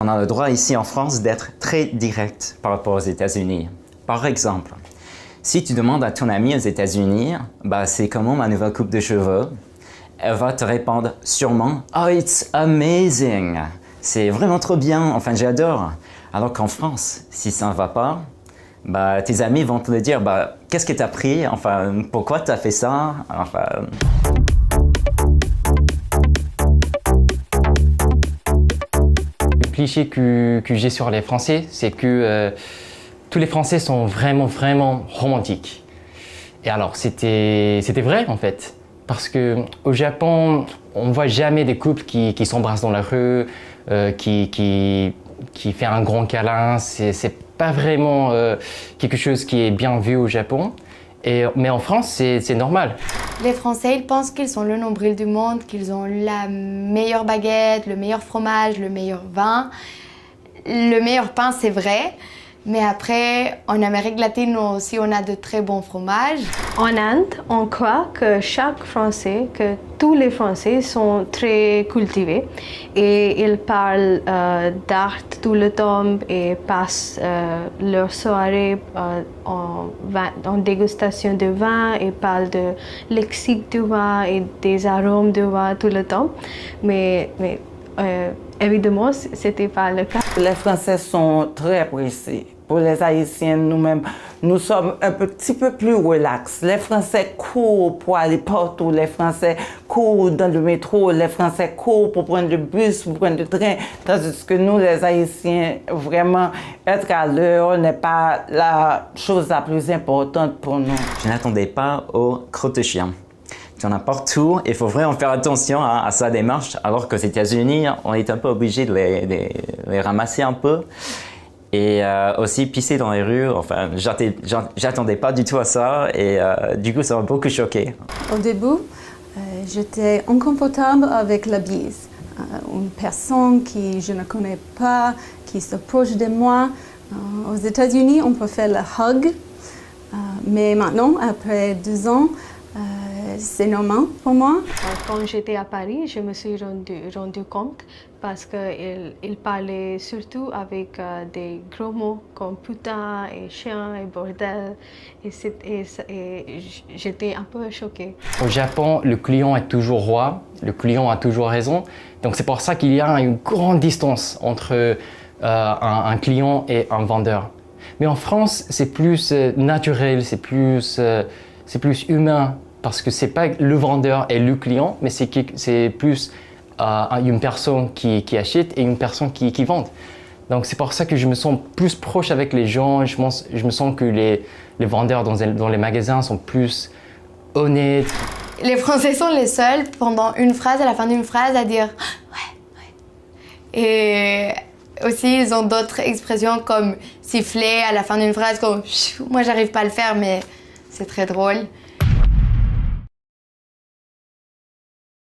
On a le droit ici en France d'être très direct par rapport aux États-Unis. Par exemple, si tu demandes à ton ami aux États-Unis, c'est comment ma nouvelle coupe de cheveux, elle va te répondre sûrement « Oh, it's amazing !» C'est vraiment trop bien, enfin j'adore. Alors qu'en France, si ça ne va pas, tes amis vont te le dire « Qu'est-ce que tu as pris? Enfin, pourquoi tu as fait ça? » Enfin... Le cliché que j'ai sur les Français, c'est que tous les Français sont vraiment romantiques. Et alors, c'était vrai en fait. Parce qu'au Japon, on ne voit jamais des couples qui s'embrassent dans la rue, qui fait un grand câlin. C'est pas vraiment quelque chose qui est bien vu au Japon. Mais en France, c'est normal. Les Français, ils pensent qu'ils sont le nombril du monde, qu'ils ont la meilleure baguette, le meilleur fromage, le meilleur vin. Le meilleur pain, c'est vrai. Mais après, en Amérique latine aussi, on a de très bons fromages. En Inde, on croit que chaque Français, que tous les Français sont très cultivés et ils parlent d'art tout le temps et passent leur soirée en dégustation de vin et parlent de lexique du vin et des arômes du vin tout le temps. Mais évidemment, ce n'était pas le cas. Les Français sont très pressés. Pour les Haïtiens, nous-mêmes, nous sommes un petit peu plus relax. Les Français courent pour aller partout. Les Français courent dans le métro. Les Français courent pour prendre le bus, pour prendre le train. Tandis que nous, les Haïtiens, vraiment, être à l'heure n'est pas la chose la plus importante pour nous. Je n'attendais pas aux crottes de chien. Tu en as partout et il faut vraiment faire attention à sa démarche, alors qu'aux États-Unis, on est un peu obligé de les ramasser un peu. Et aussi pisser dans les rues, enfin, j'attendais pas du tout à ça et du coup, ça m'a beaucoup choqué. Au début, j'étais inconfortable avec la bise. Une personne que je ne connais pas, qui s'approche de moi. Aux États-Unis, on peut faire le hug, mais maintenant, après 2 ans, c'est normal pour moi. Quand j'étais à Paris, je me suis rendu compte parce qu'il parlait surtout avec des gros mots comme putain et chien et bordel et j'étais un peu choquée. Au Japon, le client est toujours roi, le client a toujours raison. Donc c'est pour ça qu'il y a une grande distance entre un client et un vendeur. Mais en France, c'est plus naturel, c'est plus humain. Parce que ce n'est pas le vendeur et le client, mais c'est plus une personne qui achète et une personne qui vend. Donc c'est pour ça que je me sens plus proche avec les gens. Je me sens que les vendeurs dans les magasins sont plus honnêtes. Les Français sont les seuls, pendant une phrase, à la fin d'une phrase, à dire « ouais, ouais ». Et aussi, ils ont d'autres expressions comme siffler à la fin d'une phrase, comme « moi, j'arrive pas à le faire, mais c'est très drôle ».